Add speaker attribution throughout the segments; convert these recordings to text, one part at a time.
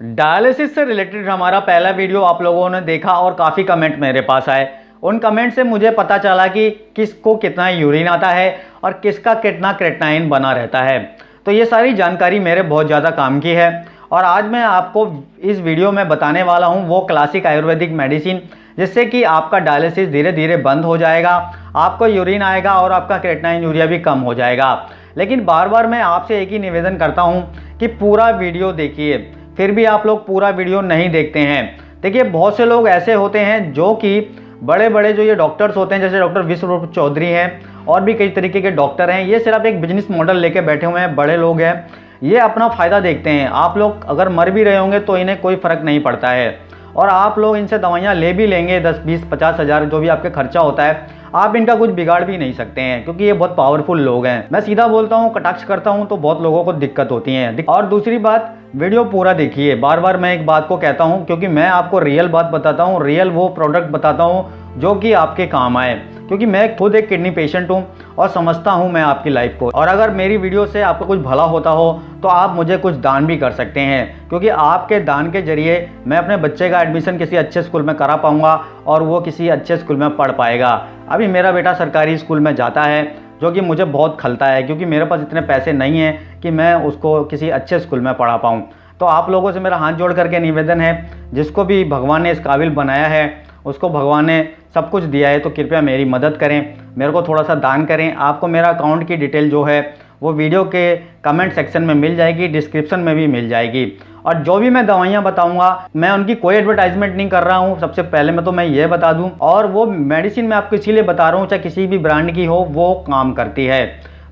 Speaker 1: Dialysis से related हमारा पहला वीडियो आप लोगों ने देखा और काफ़ी कमेंट मेरे पास आए। उन कमेंट से मुझे पता चला कि किसको कितना यूरिन आता है और किसका कितना क्रेटनाइन बना रहता है। तो ये सारी जानकारी मेरे बहुत ज़्यादा काम की है और आज मैं आपको इस वीडियो में बताने वाला हूँ वो क्लासिक आयुर्वेदिक मेडिसिन जिससे कि आपका डायलिसिस धीरे धीरे बंद हो जाएगा, आपको यूरिन आएगा और आपका क्रेटनाइन यूरिया भी कम हो जाएगा। लेकिन बार बार मैं आपसे एक ही निवेदन करता हूँ कि पूरा वीडियो देखिए, फिर भी आप लोग पूरा वीडियो नहीं देखते हैं। देखिए बहुत से लोग ऐसे होते हैं जो कि बड़े बड़े जो ये डॉक्टर्स होते हैं, जैसे डॉक्टर विश्व चौधरी हैं और भी कई तरीके के डॉक्टर हैं, ये सिर्फ एक बिजनेस मॉडल लेके बैठे हुए हैं। बड़े लोग हैं, ये अपना फ़ायदा देखते हैं। आप लोग अगर मर भी रहे होंगे तो इन्हें कोई फ़र्क नहीं पड़ता है और आप लोग इनसे दवाइयाँ ले भी लेंगे 10, 20, 50 हज़ार जो भी आपके खर्चा होता है, आप इनका कुछ बिगाड़ भी नहीं सकते हैं क्योंकि ये बहुत पावरफुल लोग हैं। मैं सीधा बोलता हूँ, कटाक्ष करता हूँ तो बहुत लोगों को दिक्कत होती है। और दूसरी बात, वीडियो पूरा देखिए। बार बार मैं एक बात को कहता हूँ क्योंकि मैं आपको रियल बात बताता हूँ, रियल वो प्रोडक्ट बताता हूँ जो कि आपके काम आए, क्योंकि मैं खुद एक किडनी पेशेंट हूँ और समझता हूँ मैं आपकी लाइफ को। और अगर मेरी वीडियो से आपको कुछ भला होता हो तो आप मुझे कुछ दान भी कर सकते हैं, क्योंकि आपके दान के जरिए मैं अपने बच्चे का एडमिशन किसी अच्छे स्कूल में करा पाऊँगा और वो किसी अच्छे स्कूल में पढ़ पाएगा। अभी मेरा बेटा सरकारी स्कूल में जाता है जो कि मुझे बहुत खलता है, क्योंकि मेरे पास इतने पैसे नहीं हैं कि मैं उसको किसी अच्छे स्कूल में पढ़ा पाऊँ। तो आप लोगों से मेरा हाथ जोड़ करके निवेदन है, जिसको भी भगवान ने इस काबिल बनाया है, उसको भगवान ने सब कुछ दिया है, तो कृपया मेरी मदद करें, मेरे को थोड़ा सा दान करें। आपको मेरा अकाउंट की डिटेल जो है वो वीडियो के कमेंट सेक्शन में मिल जाएगी, डिस्क्रिप्शन में भी मिल जाएगी। और जो भी मैं दवाइयाँ बताऊंगा मैं उनकी कोई एडवर्टाइजमेंट नहीं कर रहा हूँ, सबसे पहले मैं तो मैं ये बता दूं। और वो मेडिसिन मैं आपको इसीलिए बता रहा हूँ, चाहे किसी भी ब्रांड की हो, वो काम करती है।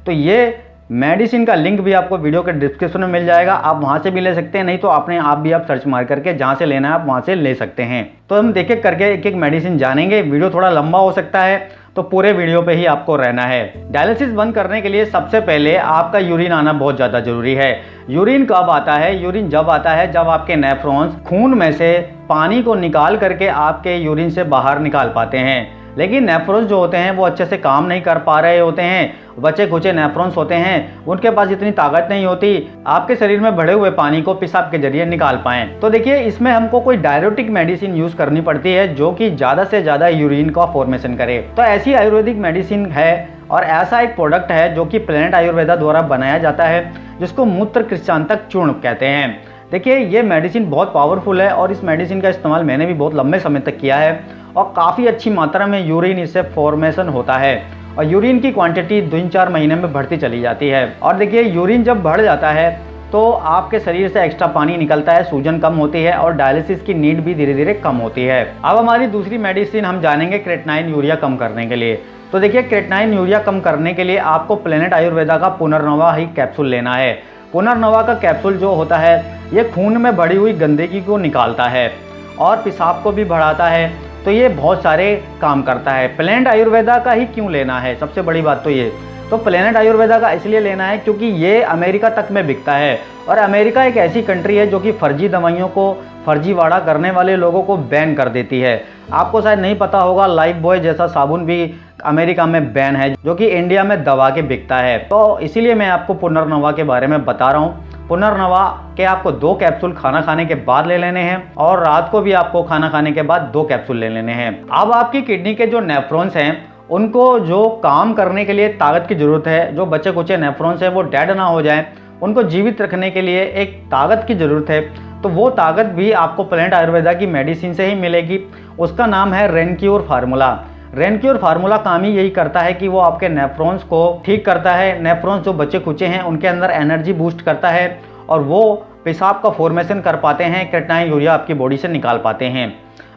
Speaker 1: तो ये मेडिसिन का लिंक भी आपको वीडियो के डिस्क्रिप्शन में मिल जाएगा, आप वहाँ से भी ले सकते हैं, नहीं तो अपने आप भी आप सर्च मार करके जहाँ से लेना है आप वहाँ से ले सकते हैं। तो हम देख करके एक एक मेडिसिन जानेंगे। वीडियो थोड़ा लंबा हो सकता है तो पूरे वीडियो पे ही आपको रहना है। डायलिसिस बंद करने के लिए सबसे पहले आपका यूरिन आना बहुत ज़्यादा जरूरी है। यूरिन कब आता है? यूरिन जब आता है जब आपके नेफ्रॉन्स खून में से पानी को निकाल करके आपके यूरिन से बाहर निकाल पाते हैं। लेकिन नेफ्रॉन्स जो होते हैं वो अच्छे से काम नहीं कर पा रहे होते हैं, बचे खुचे नेफ्रॉन्स होते हैं, उनके पास इतनी ताकत नहीं होती आपके शरीर में बढ़े हुए पानी को पेशाब के जरिए निकाल पाएं। तो देखिए इसमें हमको कोई डायरेटिक मेडिसिन यूज करनी पड़ती है जो कि ज़्यादा से ज़्यादा यूरिन का फॉर्मेशन करे। तो ऐसी आयुर्वेदिक मेडिसिन है और ऐसा एक प्रोडक्ट है जो कि प्लेनेट आयुर्वेदा द्वारा बनाया जाता है, जिसको मूत्र कृष्णांतक चूर्ण कहते हैं। देखिए ये मेडिसिन बहुत पावरफुल है और इस मेडिसिन का इस्तेमाल मैंने भी बहुत लंबे समय तक किया है और काफ़ी अच्छी मात्रा में यूरिन इससे फॉर्मेशन होता है और यूरिन की क्वांटिटी 2-4 महीने में बढ़ती चली जाती है। और देखिए यूरिन जब बढ़ जाता है तो आपके शरीर से एक्स्ट्रा पानी निकलता है, सूजन कम होती है और डायलिसिस की नीड भी धीरे धीरे कम होती है। अब हमारी दूसरी मेडिसिन हम जानेंगे क्रेटनाइन यूरिया कम करने के लिए। तो देखिए क्रेटनाइन यूरिया कम करने के लिए आपको प्लेनेट आयुर्वेदा का पुनर्नवा ही कैप्सूल लेना है। पुनर्नवा का कैप्सूल जो होता है ये खून में बढ़ी हुई गंदगी को निकालता है और पेशाब को भी बढ़ाता है, तो ये बहुत सारे काम करता है। प्लेनेट आयुर्वेदा का ही क्यों लेना है? सबसे बड़ी बात तो ये, तो प्लेनेट आयुर्वेदा का इसलिए लेना है क्योंकि ये अमेरिका तक में बिकता है और अमेरिका एक ऐसी कंट्री है जो कि फर्जी दवाइयों को, फर्जीवाड़ा करने वाले लोगों को बैन कर देती है। आपको शायद नहीं पता होगा, लाइफ बॉय जैसा साबुन भी अमेरिका में बैन है जो कि इंडिया में दबा के बिकता है। तो इसीलिए मैं आपको पुनर्नवा के बारे में बता रहा हूँ। पुनर्नवा के आपको 2 कैप्सूल खाना खाने के बाद ले लेने हैं और रात को भी आपको खाना खाने के बाद 2 कैप्सूल ले लेने हैं। अब आपकी किडनी के जो नेफ्रॉन्स हैं उनको जो काम करने के लिए ताकत की जरूरत है, जो बचे कुचे नेफ्रॉन्स हैं वो डेड ना हो जाएं, उनको जीवित रखने के लिए एक ताकत की ज़रूरत है। तो वो ताकत भी आपको प्लेनेट आयुर्वेदा की मेडिसिन से ही मिलेगी। उसका नाम है रेनक्यूर फार्मूला। रेनक्यूर फार्मूला काम ही यही करता है कि वो आपके नेफ्रॉन्स को ठीक करता है। नेफ्रॉन्स जो बचे खुचे हैं उनके अंदर एनर्जी बूस्ट करता है और वो पेशाब का फॉर्मेशन कर पाते हैं, क्रेटनाइन यूरिया आपकी बॉडी से निकाल पाते हैं।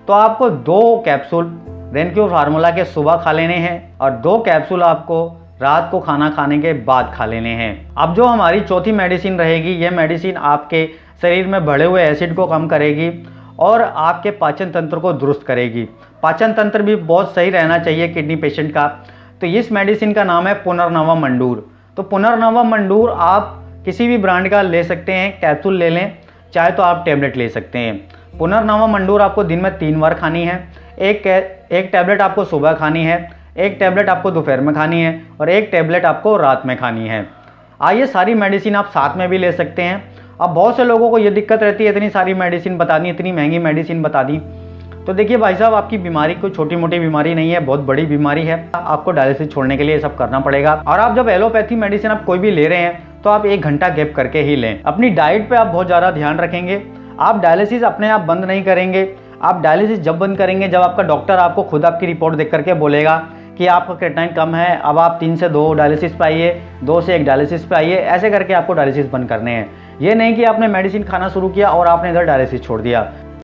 Speaker 1: तो आपको 2 कैप्सूल रेनक्यूर फार्मूला के सुबह खा लेने हैं और 2 कैप्सूल आपको रात को खाना खाने के बाद खा लेने हैं। अब जो हमारी चौथी मेडिसिन रहेगी, ये मेडिसिन आपके शरीर में बढ़े हुए एसिड को कम करेगी और आपके पाचन तंत्र को दुरुस्त करेगी। पाचन तंत्र भी बहुत सही रहना चाहिए किडनी पेशेंट का। तो इस मेडिसिन का नाम है पुनर्नवा मंडूर। तो पुनर्नवा मंडूर आप किसी भी ब्रांड का ले सकते हैं, कैप्सूल ले लें, चाहे तो आप टैबलेट ले सकते हैं। पुनर्नवा मंडूर आपको दिन में 3 बार खानी है। एक टैबलेट आपको सुबह खानी है, एक टैबलेट आपको दोपहर में खानी है और एक टैबलेट आपको रात में खानी है। ये सारी मेडिसिन आप साथ में भी ले सकते हैं। अब बहुत से लोगों को ये दिक्कत रहती है, इतनी सारी मेडिसिन बता दी, इतनी महंगी मेडिसिन बता दी। तो देखिए भाई साहब, आपकी बीमारी कोई छोटी मोटी बीमारी नहीं है, बहुत बड़ी बीमारी है। आपको डायलिसिस छोड़ने के लिए ये सब करना पड़ेगा। और आप जब एलोपैथी मेडिसिन आप कोई भी ले रहे हैं तो आप 1 घंटा गैप करके ही लें। अपनी डाइट पे आप बहुत ज़्यादा ध्यान रखेंगे। आप डायलिसिस अपने आप बंद नहीं करेंगे। आप डायलिसिस जब बंद करेंगे जब आपका डॉक्टर आपको खुद आपकी रिपोर्ट देख करके बोलेगा कि आपका क्रेटाइन कम है, अब आप 3 से 2 डायलिसिस पे आइए, 2 से 1 डायलिसिस पे आइए। ऐसे करके आपको डायलिसिस बंद करने हैं। ये नहीं कि आपने मेडिसिन खाना शुरू किया और आपने इधर डायलिसिस छोड़ दिया।